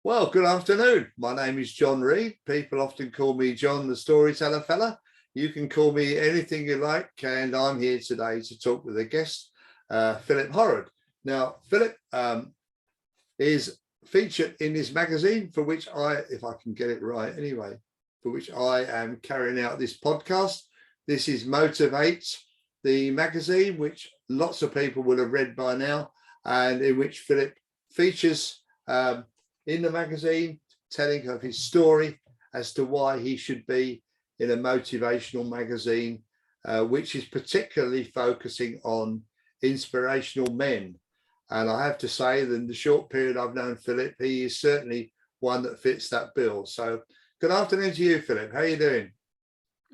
Well, good afternoon. My name is John Reed. People often call me John the Storyteller Fella. You can call me anything you like, and I'm here today to talk with a guest, Philip Horrod. Now, Philip is featured in this magazine for which if I can get it right anyway, for which I am carrying out this podcast. This is Motivate, the magazine, which lots of people will have read by now, and in which Philip features in the magazine, telling of his story as to why he should be in a motivational magazine, which is particularly focusing on inspirational men. And I have to say that in the short period I've known Philip, he is certainly one that fits that bill. So good afternoon to you, Philip. How are you doing?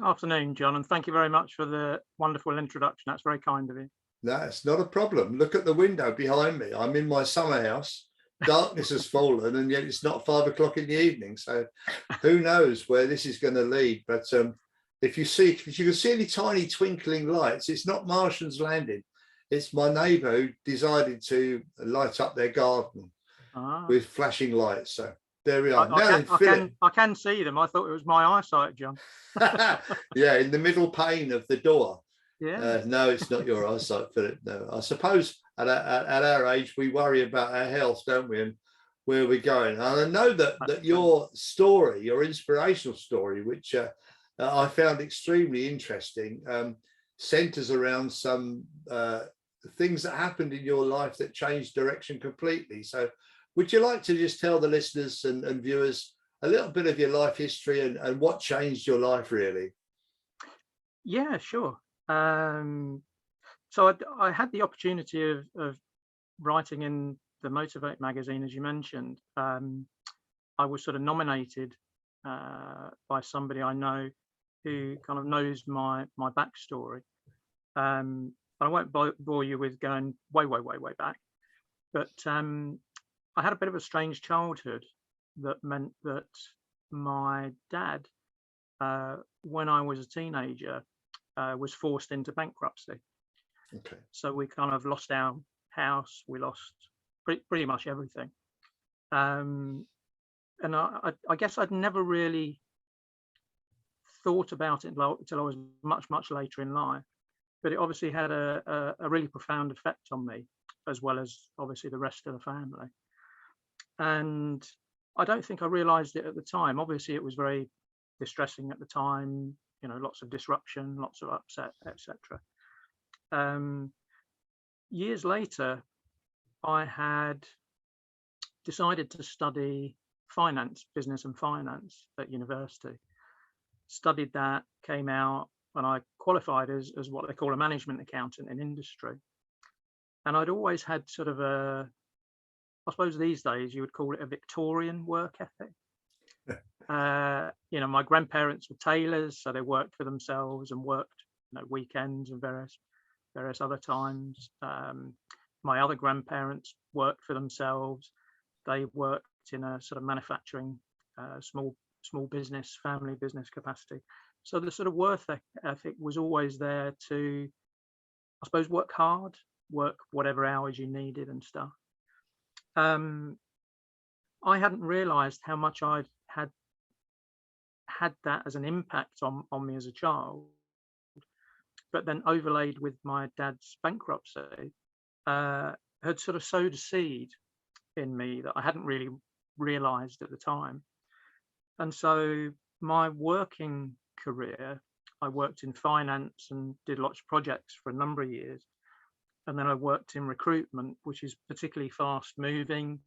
Afternoon, John, and thank you very much for the wonderful introduction. That's very kind of you. No, it's not a problem. Look at the window behind me. I'm in my summer house. Darkness has fallen, and yet it's not 5 o'clock in the evening. So who knows where this is going to lead? But if you can see any tiny twinkling lights, it's not Martian's landing. It's my neighbour who decided to light up their garden with flashing lights. So there we are. I can see them. I thought it was my eyesight, John. Yeah, in the middle pane of the door. Yeah. No, it's not your eyesight, Philip. No, I suppose at our age we worry about our health, don't we, and where we're going. And I know that your story, your inspirational story, which I found extremely interesting, centers around some things that happened in your life that changed direction completely. So would you like to just tell the listeners and viewers a little bit of your life history and what changed your life, really? Yeah, sure. So I had the opportunity of writing in the Motivate magazine, as you mentioned. I was sort of nominated by somebody I know who kind of knows my backstory. I won't bore you with going way back, but I had a bit of a strange childhood that meant that my dad, when I was a teenager, was forced into bankruptcy. Okay. So we kind of lost our house. We lost pretty much everything. And I guess I'd never really thought about it until I was much later in life. But it obviously had a really profound effect on me, as well as obviously the rest of the family. And I don't think I realized it at the time. Obviously, it was very distressing at the time, lots of disruption, lots of upset, etc. Years later, I had decided to study business and finance at university. Studied that, came out, and I qualified as what they call a management accountant in industry. And I'd always had sort of I suppose these days you would call it a Victorian work ethic. My grandparents were tailors, so they worked for themselves and worked weekends and various other times. My other grandparents worked for themselves. They worked in a sort of manufacturing, small business, family business capacity. So the sort of work ethic was always there to, I suppose, work hard, work whatever hours you needed and stuff. I hadn't realized how much I had that as an impact on me as a child, but then overlaid with my dad's bankruptcy, had sort of sowed a seed in me that I hadn't really realized at the time. And so my working career, I worked in finance and did lots of projects for a number of years. And then I worked in recruitment, which is particularly fast moving,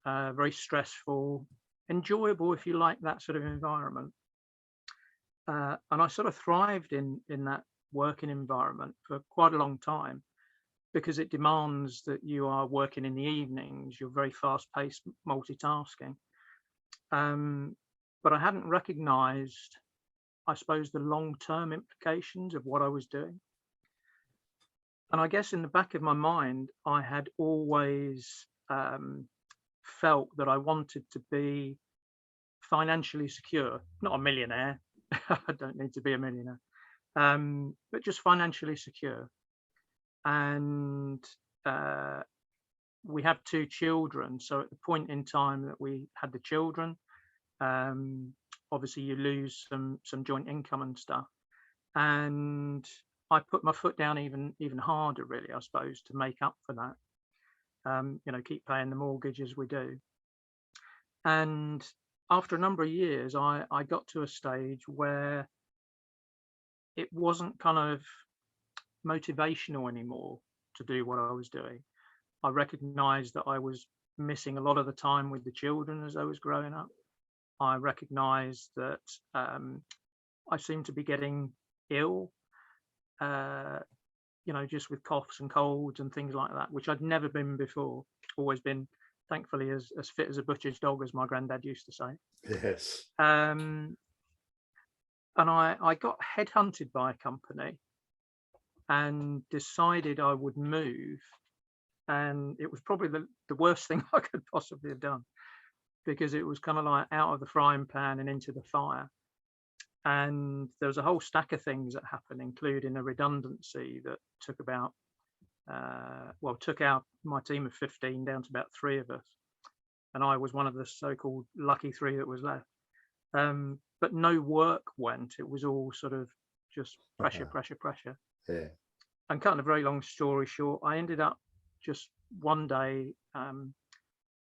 very stressful, enjoyable if you like that sort of environment. And I sort of thrived in that working environment for quite a long time, because it demands that you are working in the evenings, you're very fast-paced multitasking. But I hadn't recognized, I suppose, the long-term implications of what I was doing. And I guess in the back of my mind, I had always felt that I wanted to be financially secure, not a millionaire. I don't need to be a millionaire, but just financially secure. And we have 2 children. So at the point in time that we had the children, obviously you lose some joint income and stuff. And I put my foot down even harder, really, I suppose, to make up for that. Keep paying the mortgage as we do. And after a number of years, I got to a stage where it wasn't kind of motivational anymore to do what I was doing. I recognized that I was missing a lot of the time with the children as I was growing up. I recognized that I seemed to be getting ill, just with coughs and colds and things like that, which I'd never been before. Always been, thankfully, as fit as a butcher's dog, as my granddad used to say. Yes. And I got headhunted by a company and decided I would move. And it was probably the worst thing I could possibly have done, because it was kind of like out of the frying pan and into the fire. And there was a whole stack of things that happened, including a redundancy that took out my team of 15 down to about 3 of us. And I was one of the so-called lucky 3 that was left. But no work went. It was all sort of just pressure. Yeah. And cutting a very long story short, I ended up just one day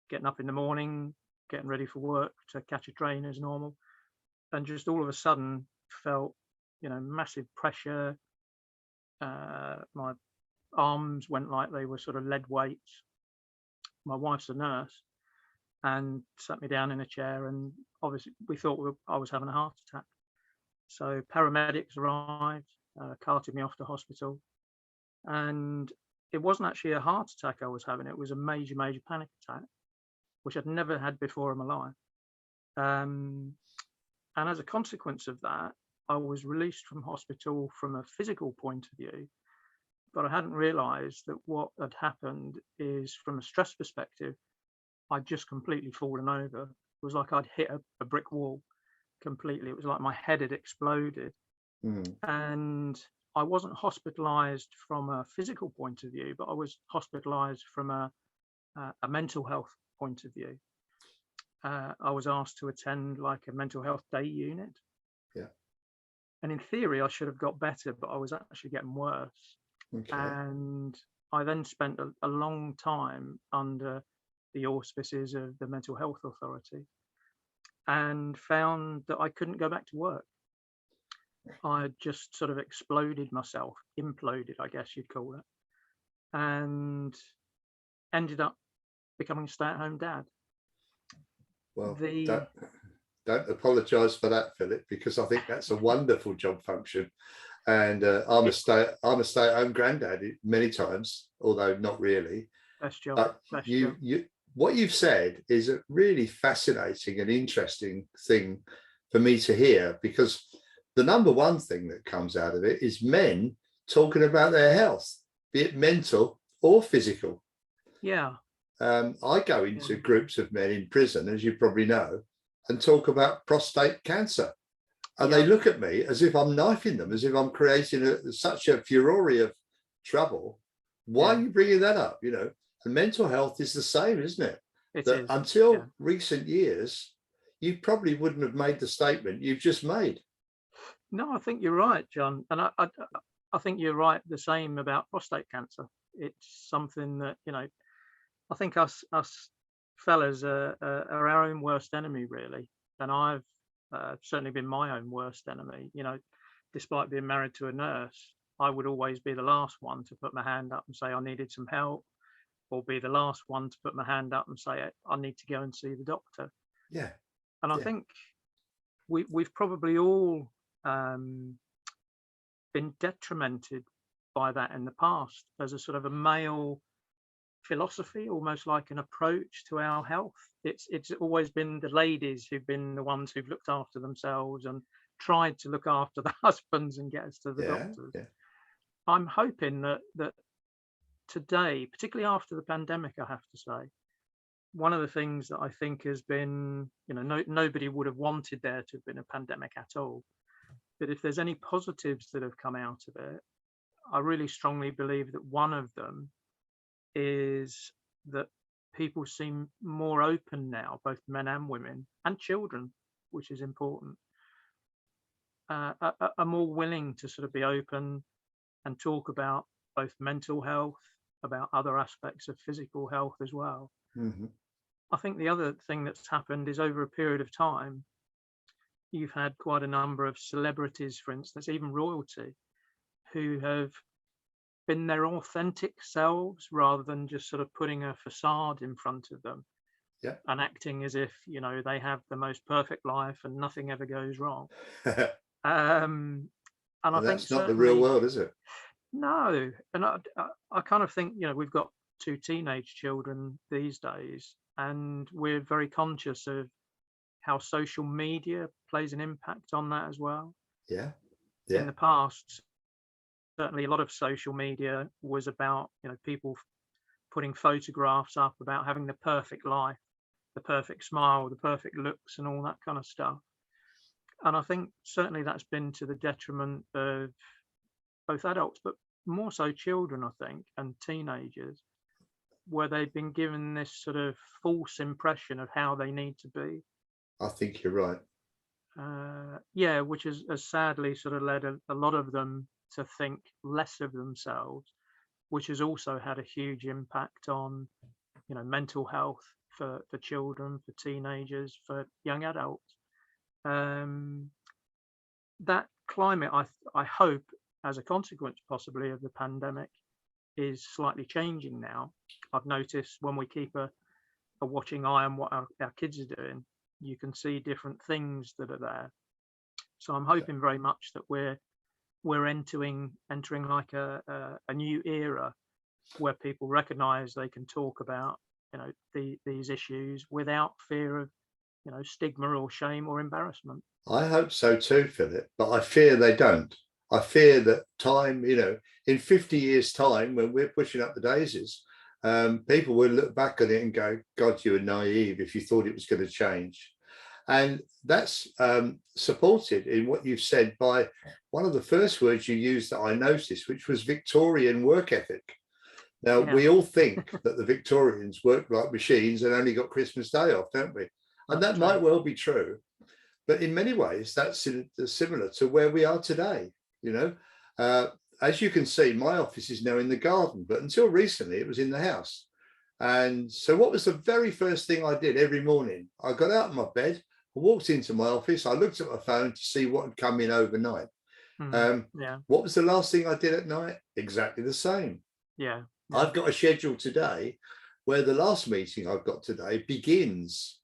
getting up in the morning, getting ready for work to catch a train as normal, and just all of a sudden felt, massive pressure. My arms went like they were sort of lead weights. My wife's a nurse and sat me down in a chair, and obviously we thought I was having a heart attack. So paramedics arrived, carted me off to hospital, and it wasn't actually a heart attack I was having. It was a major panic attack, which I'd never had before in my life. And as a consequence of that, I was released from hospital from a physical point of view, but I hadn't realized that what had happened is, from a stress perspective, I'd just completely fallen over. It was like I'd hit a brick wall completely. It was like my head had exploded. And I wasn't hospitalized from a physical point of view, but I was hospitalized from a mental health point of view. I was asked to attend like a mental health day unit. Yeah. And in theory, I should have got better, but I was actually getting worse. Okay. And I then spent a long time under the auspices of the Mental Health Authority, and found that I couldn't go back to work. I had just sort of exploded myself, imploded, I guess you'd call it, and ended up becoming a stay-at-home dad. Well, don't apologise for that, Philip, because I think that's a wonderful job function. And I'm a stay-at-home granddad many times, although not really. Best job. What you've said is a really fascinating and interesting thing for me to hear, because the number one thing that comes out of it is men talking about their health, be it mental or physical. Yeah. I go into groups of men in prison, as you probably know, and talk about prostate cancer. And they look at me as if I'm knifing them, as if I'm creating such a furore of trouble. Why are you bringing that up? And mental health is the same, isn't it? It is. Until recent years, you probably wouldn't have made the statement you've just made. No, I think you're right, John. And I think you're right the same about prostate cancer. It's something that, I think us fellas are our own worst enemy, really. And I've certainly been my own worst enemy. Despite being married to a nurse, I would always be the last one to put my hand up and say I needed some help, or be the last one to put my hand up and say I need to go and see the doctor. Yeah. And I think we've probably all been detrimented by that in the past, as a sort of a male philosophy, almost like an approach to our health. It's always been the ladies who've been the ones who've looked after themselves and tried to look after the husbands and get us to the doctors. Yeah. I'm hoping that today, particularly after the pandemic, I have to say, one of the things that I think has been, nobody would have wanted there to have been a pandemic at all. But if there's any positives that have come out of it, I really strongly believe that one of them is that people seem more open now, both men and women and children, which is important, are more willing to sort of be open and talk about both mental health, about other aspects of physical health as well. Mm-hmm. I think the other thing that's happened is over a period of time, you've had quite a number of celebrities, for instance, even royalty, who have been their authentic selves rather than just sort of putting a facade in front of them, Yeah. and acting as if, you know, they have the most perfect life and nothing ever goes wrong. And I think that's not the real certainly world, is it? no. And I kind of think, you know, we've got 2 teenage children these days, and we're very conscious of how social media plays an impact on that as well. Yeah. In Yeah. the past, certainly a lot of social media was about, you know, people putting photographs up about having the perfect life, the perfect smile, the perfect looks, and all that kind of stuff. And I think certainly that's been to the detriment of both adults, but more so children, I think, and teenagers, where they've been given this sort of false impression of how they need to be. I think you're right. Yeah, which has sadly sort of led a lot of them to think less of themselves, which has also had a huge impact on, you know, mental health for children, for teenagers, for young adults. That climate, I hope, as a consequence possibly of the pandemic, is slightly changing now. I've noticed when we keep a watching eye on what our kids are doing, you can see different things that are there. So I'm hoping very much that we're entering like a new era where people recognize they can talk about, you know, these issues without fear of, you know, stigma or shame or embarrassment. I hope so too, Philip, but I fear they don't. I fear that time, you know, in 50 years' time, when we're pushing up the daisies, people will look back at it and go, God, you were naive if you thought it was going to change. And that's supported in what you've said by one of the first words you used that I noticed, which was Victorian work ethic. Now, Yeah. we all think that the Victorians worked like machines and only got Christmas Day off, don't we? And that might well be true. But in many ways, that's similar to where we are today. You know, as you can see, my office is now in the garden, but until recently, it was in the house. And so what was the very first thing I did every morning? I got out of my bed, I walked into my office, I looked at my phone to see what had come in overnight. Yeah. What was the last thing I did at night? Exactly the same. Yeah. I've got a schedule today where the last meeting I've got today begins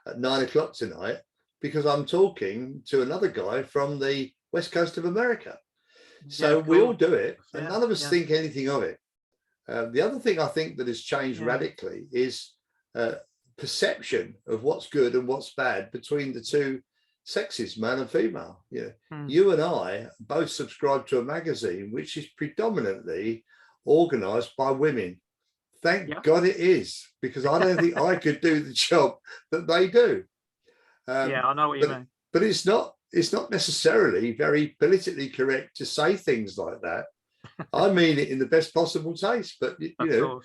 at 9 o'clock tonight, because I'm talking to another guy from the West Coast of America. So we all do it, and none of us think anything of it. The other thing I think that has changed radically is perception of what's good and what's bad between the two sexes, male and female. You know, you and I both subscribe to a magazine which is predominantly organized by women. Thank God it is, because I don't think I could do the job that they do. Yeah, I know what you mean. But it's not necessarily very politically correct to say things like that. I mean it in the best possible taste, but you know,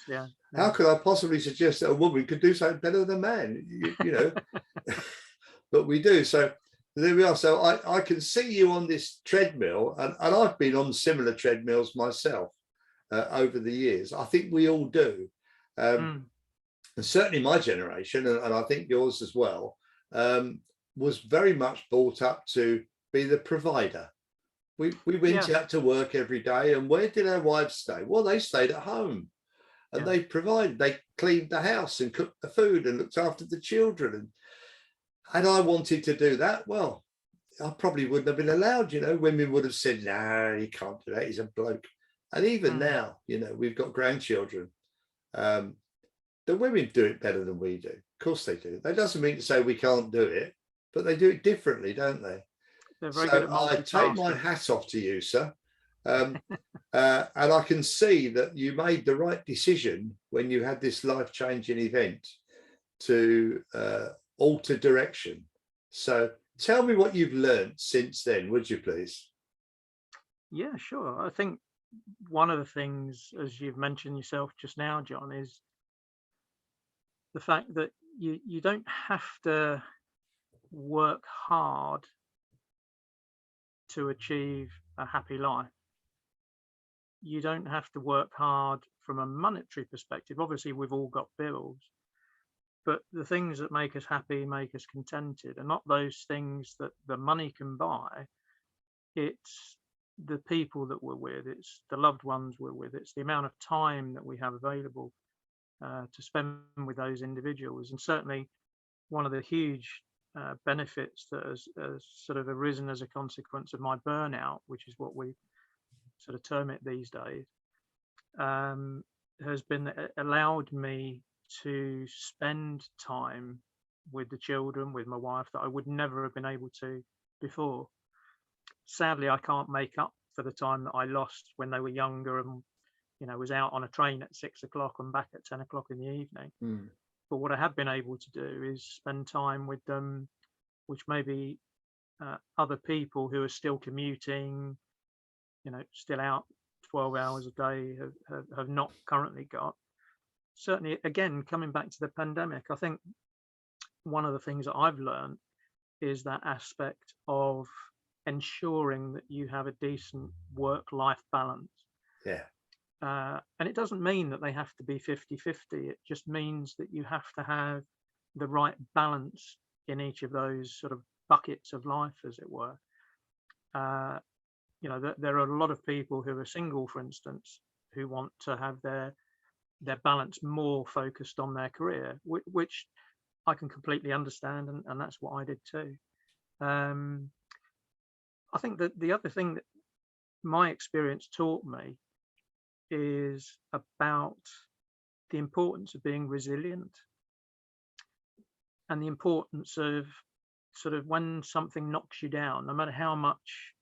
how could I possibly suggest that a woman could do something better than a man? You know, but we do. So there we are. So I can see you on this treadmill, and I've been on similar treadmills myself over the years. I think we all do. And certainly my generation, and I think yours as well, was very much brought up to be the provider. We went out to work every day, and where did our wives stay? Well, they stayed at home, and they provided. They cleaned the house and cooked the food and looked after the children. And I wanted to do that. Well, I probably wouldn't have been allowed. You know, women would have said, "No, he can't do that. He's a bloke." And even now, you know, we've got grandchildren. The women do it better than we do. Of course they do. That doesn't mean to say we can't do it, but they do it differently, don't they? They're very good at I take my hat off to you, sir. And I can see that you made the right decision when you had this life-changing event to alter direction. So tell me what you've learned since then, would you please? Yeah, sure. I think one of the things, as you've mentioned yourself just now, John, is the fact that you don't have to work hard to achieve a happy life. You don't have to work hard from a monetary perspective. Obviously, we've all got bills, but the things that make us happy, make us contented, are not those things that the money can buy. It's the people that we're with, it's the loved ones we're with, it's the amount of time that we have available to spend with those individuals. And certainly one of the huge benefits that has sort of arisen as a consequence of my burnout, which is what we sort of term it these days, has been that it allowed me to spend time with the children, with my wife, that I would never have been able to before. Sadly, I can't make up for the time that I lost when they were younger and, you know, was out on a train at 6 o'clock and back at 10 o'clock in the evening. But what I have been able to do is spend time with them, which maybe other people who are still commuting, you know, still out 12 hours a day have not currently got. Certainly, again, coming back to the pandemic, I think one of the things that I've learned is that aspect of ensuring that you have a decent work-life balance. Yeah. And it doesn't mean that they have to be 50-50. It just means that you have to have the right balance in each of those sort of buckets of life, as it were. You know, there are a lot of people who are single, for instance, who want to have their balance more focused on their career, which I can completely understand, and that's what I did too. I think that the other thing that my experience taught me is about the importance of being resilient and the importance of sort of when something knocks you down, no matter how much,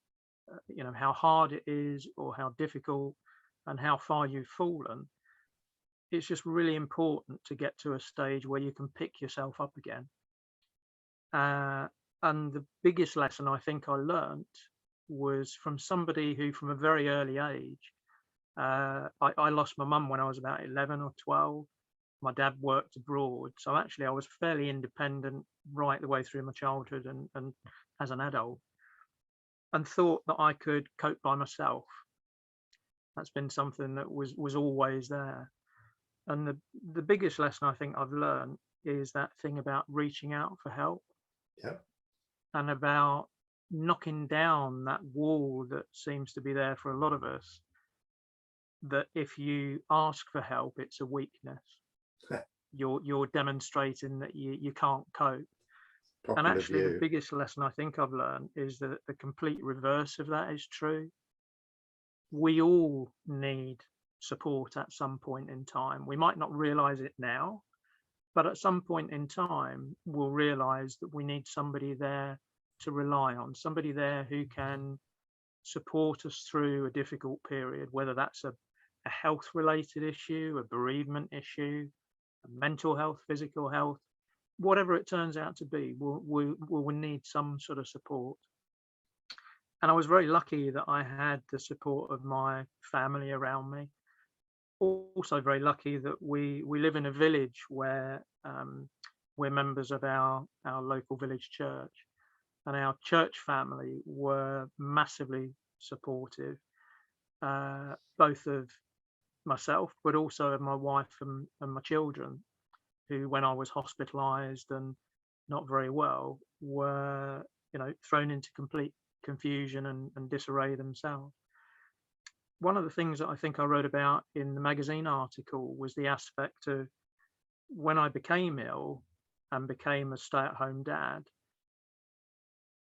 you know, how hard it is or how difficult and how far you've fallen, it's just really important to get to a stage where you can pick yourself up again. And the biggest lesson I think I learned was from somebody who, from a very early age, I lost my mum when I was about 11 or 12. My dad worked abroad. So actually I was fairly independent right the way through my childhood and as an adult, and thought that I could cope by myself. That's been something that was always there. And the biggest lesson I think I've learned is that thing about reaching out for help. Yep. And about knocking down that wall that seems to be there for a lot of us, that if you ask for help, it's a weakness. You're demonstrating that you can't cope. And Popular actually, the view. biggest lesson I think I've learned is that the complete reverse of that is true. We all need support at some point in time. We might not realize it now, but at some point in time, we'll realize that we need somebody there to rely on, somebody there who can support us through a difficult period, whether that's a health-related issue, a bereavement issue, a mental health, physical health, whatever it turns out to be, we'll need some sort of support. And I was very lucky that I had the support of my family around me. Also very lucky that we live in a village where we're members of our local village church, and our church family were massively supportive, both of myself but also of my wife and my children, who, when I was hospitalized and not very well, were, you know, thrown into complete confusion and disarray themselves. One of the things that I think I wrote about in the magazine article was the aspect of when I became ill and became a stay-at-home dad,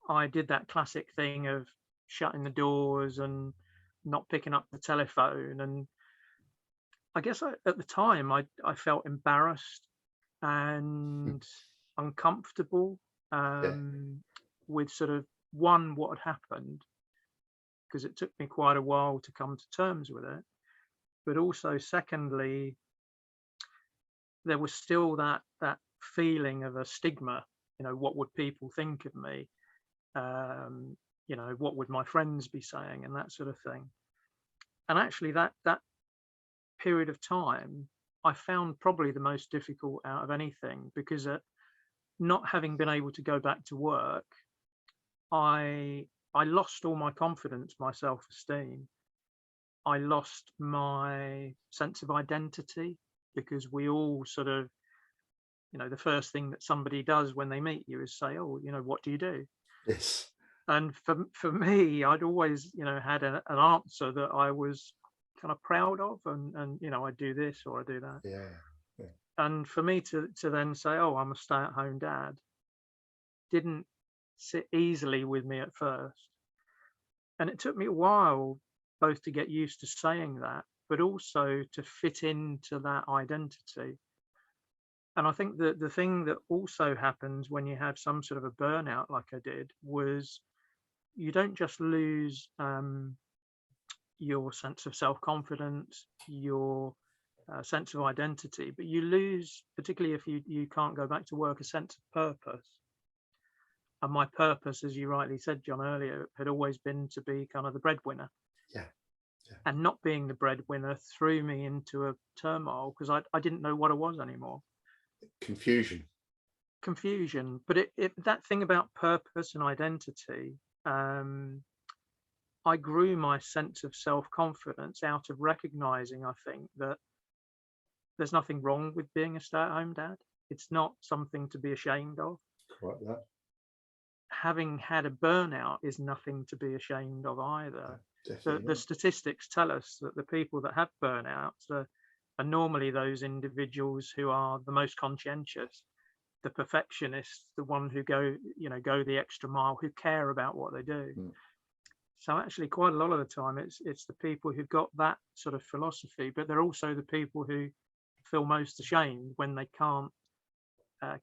I did that classic thing of shutting the doors and not picking up the telephone. And I guess at the time I felt embarrassed and uncomfortable with sort of, one, what had happened, because it took me quite a while to come to terms with it. But also, secondly, there was still that feeling of a stigma. You know, what would people think of me? You know, what would my friends be saying, and that sort of thing. And actually that period of time I found probably the most difficult out of anything, because not having been able to go back to work, I lost all my confidence, my self-esteem. I lost my sense of identity, because we all sort of, the first thing that somebody does when they meet you is say, oh, what do you do? Yes. And for me, I'd always, had an answer that I was kind of proud of, and I do this or I do that. Yeah. And for me to then say, oh, I'm a stay-at-home dad, didn't sit easily with me at first. And it took me a while both to get used to saying that, but also to fit into that identity. And I think that the thing that also happens when you have some sort of a burnout like I did was you don't just lose your sense of self-confidence, your sense of identity, but you lose, particularly if you can't go back to work, a sense of purpose. And my purpose, as you rightly said, John, earlier, had always been to be kind of the breadwinner. Yeah. And not being the breadwinner threw me into a turmoil, because I didn't know what I was anymore. Confusion. But that thing about purpose and identity, I grew my sense of self-confidence out of recognizing, I think, that there's nothing wrong with being a stay-at-home dad. It's not something to be ashamed of. Quite that. Having had a burnout is nothing to be ashamed of either. The statistics tell us that the people that have burnouts are normally those individuals who are the most conscientious, the perfectionists, the one who go the extra mile, who care about what they do. So actually quite a lot of the time it's the people who've got that sort of philosophy, but they're also the people who feel most ashamed when they can't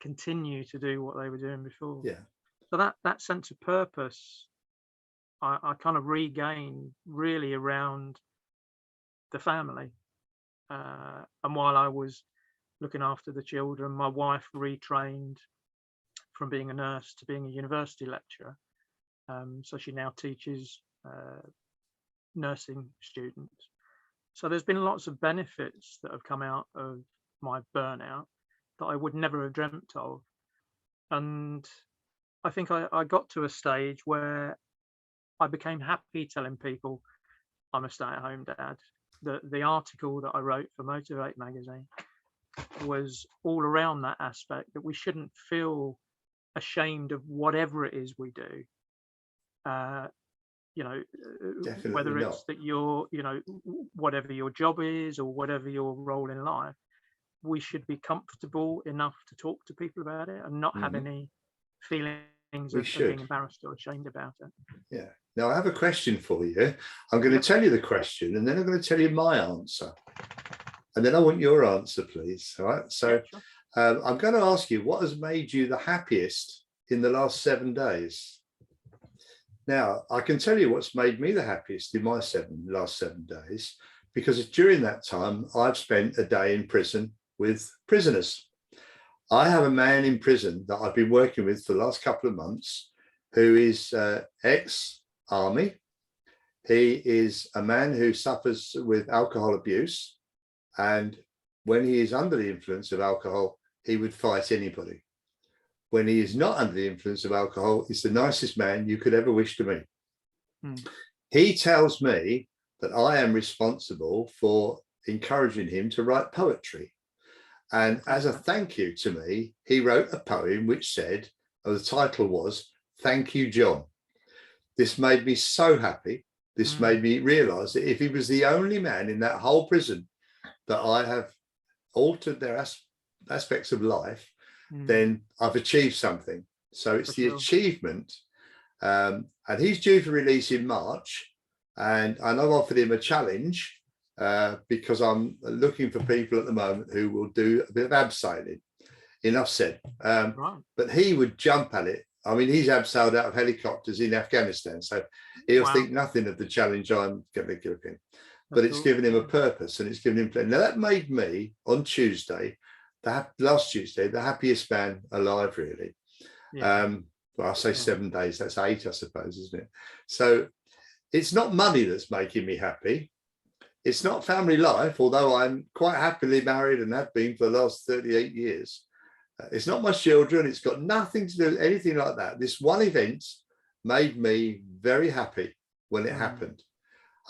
continue to do what they were doing before. Yeah. So that sense of purpose I kind of regained really around the family. And while I was looking after the children, my wife retrained from being a nurse to being a university lecturer. So she now teaches nursing students. So there's been lots of benefits that have come out of my burnout that I would never have dreamt of. And I think I got to a stage where I became happy telling people I'm a stay-at-home dad. The article that I wrote for Motivate magazine was all around that aspect, that we shouldn't feel ashamed of whatever it is we do. Definitely whether not. it's that you're, whatever your job is or whatever your role in life, we should be comfortable enough to talk to people about it and not have any feelings of being embarrassed or ashamed about it. Yeah. Now I have a question for you. I'm going to tell you the question, and then I'm going to tell you my answer, and then I want your answer, please. All right. So sure. I'm going to ask you, what has made you the happiest in the last 7 days? Now I can tell you what's made me the happiest in my last 7 days, because during that time I've spent a day in prison with prisoners. I have a man in prison that I've been working with for the last couple of months, who is ex-army. He is a man who suffers with alcohol abuse, and when he is under the influence of alcohol, he would fight anybody. When he is not under the influence of alcohol, he's the nicest man you could ever wish to meet. He tells me that I am responsible for encouraging him to write poetry. And as a thank you to me, he wrote a poem which said, the title was, "Thank you, John." This made me so happy. This made me realize that if he was the only man in that whole prison that I have altered their aspects of life, then I've achieved something. So it's the achievement. And he's due for release in March. And I've offered him a challenge because I'm looking for people at the moment who will do a bit of abseiling. Enough said. But he would jump at it. I mean, he's abseiled out of helicopters in Afghanistan, so he'll think nothing of the challenge I'm going to give him. But it's given him a purpose, and it's given him play. Now that made me on Tuesday, last Tuesday, the happiest man alive, really. Well, I say 7 days, that's 8, I suppose, isn't it? So it's not money that's making me happy. It's not family life, although I'm quite happily married and have been for the last 38 years. It's not my children. It's got nothing to do with anything like that. This one event made me very happy when it happened.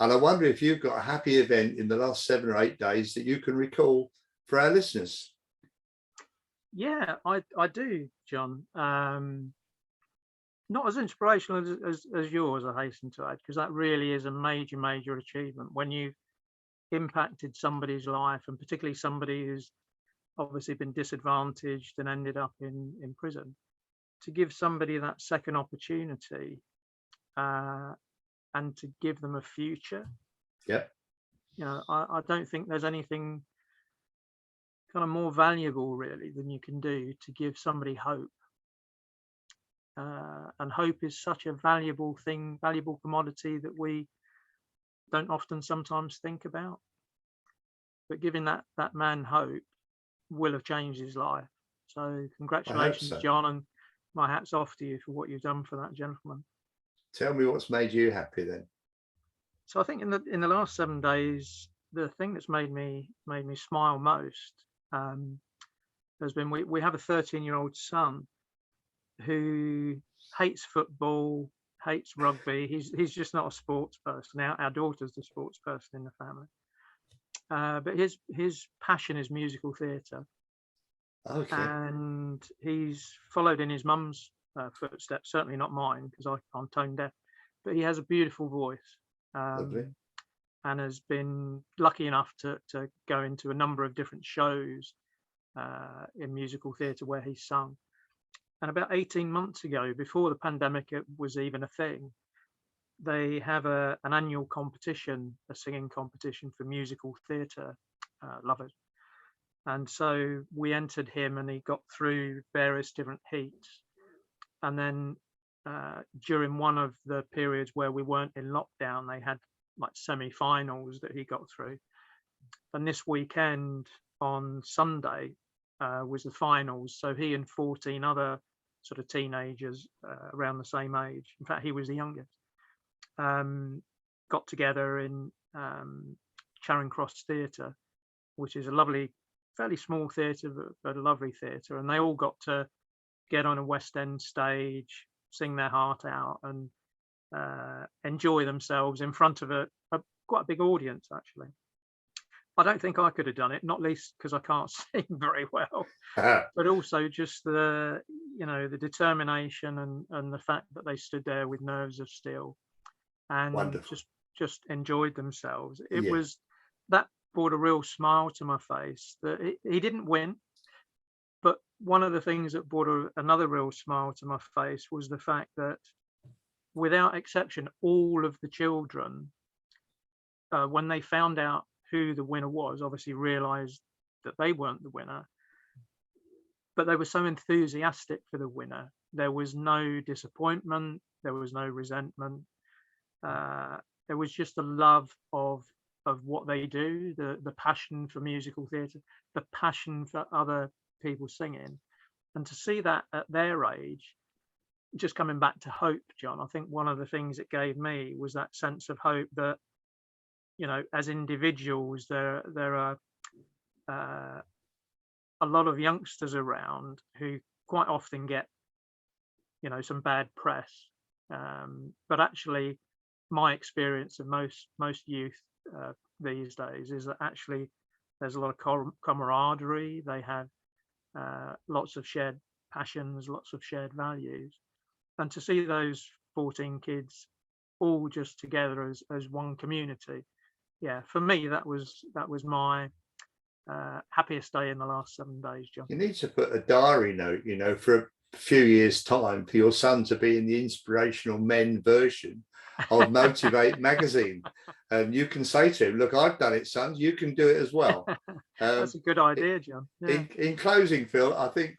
And I wonder if you've got a happy event in the last 7 or 8 days that you can recall for our listeners. Yeah, I do, John. Not as inspirational as yours, I hasten to add, because that really is a major achievement when you've impacted somebody's life, and particularly somebody who's obviously been disadvantaged and ended up in prison. To give somebody that second opportunity and to give them a future. Yeah. You know, I don't think there's anything kind of more valuable really than you can do to give somebody hope. And hope is such a valuable thing, valuable commodity that we don't often sometimes think about. But giving that man hope will have changed his life. So congratulations, so. John, and my hat's off to you for what you've done for that gentleman. Tell me what's made you happy then. So I think in the last 7 days, the thing that's made me smile most has been we have a 13-year-old son who hates football, hates rugby. He's just not a sports person. Our daughter's the sports person in the family. But his passion is musical theatre. Okay. And he's followed in his mum's footsteps, certainly not mine, because I'm tone deaf. But he has a beautiful voice. Lovely. And has been lucky enough to go into a number of different shows in musical theatre where he's sung. And about 18 months ago, before the pandemic it was even a thing, they have an annual competition, a singing competition for musical theatre lovers. And so we entered him and he got through various different heats. And then during one of the periods where we weren't in lockdown, they had like semi-finals that he got through. And this weekend on Sunday was the finals. So he and 14 other sort of teenagers around the same age, in fact he was the youngest, got together in Charing Cross Theatre, which is a lovely, fairly small theatre, but a lovely theatre. And they all got to get on a West End stage, sing their heart out and enjoy themselves in front of a quite a big audience, actually. I don't think I could have done it, not least because I can't sing very well, but also just the determination and the fact that they stood there with nerves of steel and Wonderful. just enjoyed themselves. It Yeah. was that brought a real smile to my face. That he didn't win, but one of the things that brought another real smile to my face was the fact that, without exception, all of the children, when they found out who the winner was, obviously realized that they weren't the winner, but they were so enthusiastic for the winner. There was no disappointment, there was no resentment. There was just a love of what they do, the passion for musical theatre, the passion for other people singing. And to see that at their age, just coming back to hope, John, I think one of the things it gave me was that sense of hope that, as individuals, there are a lot of youngsters around who quite often get, some bad press. But actually, my experience of most youth these days is that actually there's a lot of camaraderie. They have lots of shared passions, lots of shared values. And to see those 14 kids all just together as one community, yeah, for me that was my happiest day in the last 7 days, John. You need to put a diary note, for a few years' time, for your son to be in the Inspirational Men version of Motivate magazine. And you can say to him, look, I've done it, son, you can do it as well. That's a good idea, John. Yeah. In closing, Phil, I think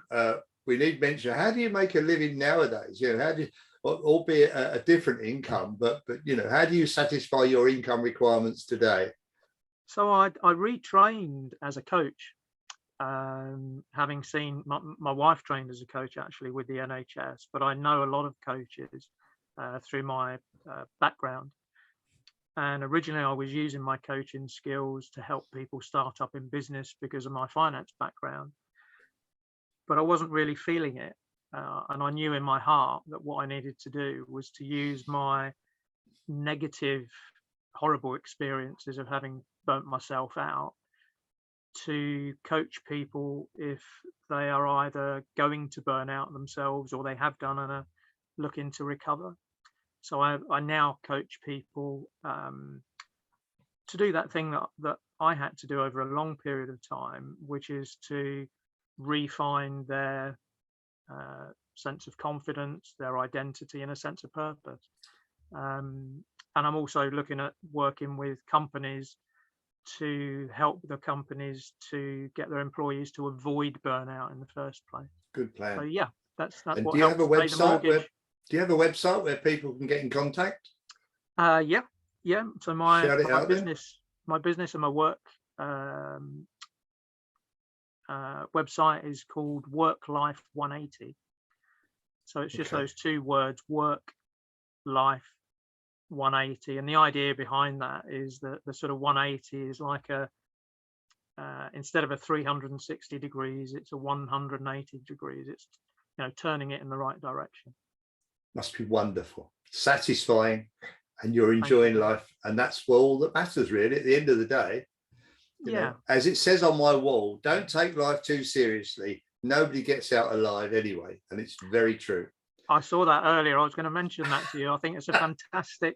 we need to mention, how do you make a living nowadays? How do you, albeit a different income, but how do you satisfy your income requirements today? So I retrained as a coach, having seen my wife trained as a coach actually with the NHS, but I know a lot of coaches through my background. And originally I was using my coaching skills to help people start up in business because of my finance background, but I wasn't really feeling it. And I knew in my heart that what I needed to do was to use my negative, horrible experiences of having burnt myself out to coach people if they are either going to burn out themselves or they have done and are looking to recover. So I now coach people to do that thing that I had to do over a long period of time, which is to refine their sense of confidence, their identity, and a sense of purpose. And I'm also looking at working with companies to help the companies to get their employees to avoid burnout in the first place. Good plan. So yeah, that's And what do you have a helps pay the website mortgage. do you have a website where people can get in contact? Yeah. So my Shout it out there. business and my work website is called Work Life 180. So it's just Okay. those two words, Work Life 180. And the idea behind that is that the sort of 180 is like instead of a 360 degrees, it's a 180 degrees. It's, turning it in the right direction. Must be wonderful, satisfying, and you're enjoying life, and that's all that matters really at the end of the day. You know, as it says on my wall, don't take life too seriously. Nobody gets out alive anyway, and it's very true. I saw that earlier. I was going to mention that to you. I think it's a fantastic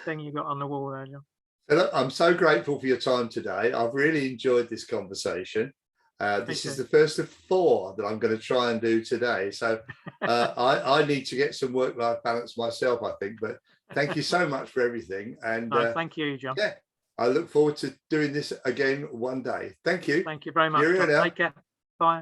thing you got on the wall there, John. So look, I'm so grateful for your time today. I've really enjoyed this conversation. This is the first of 4 that I'm going to try and do today. So I need to get some work-life balance myself, I think. But thank you so much for everything. And thank you, John. Yeah, I look forward to doing this again one day. Thank you. Thank you very much. Cheerio now. Take care. Bye.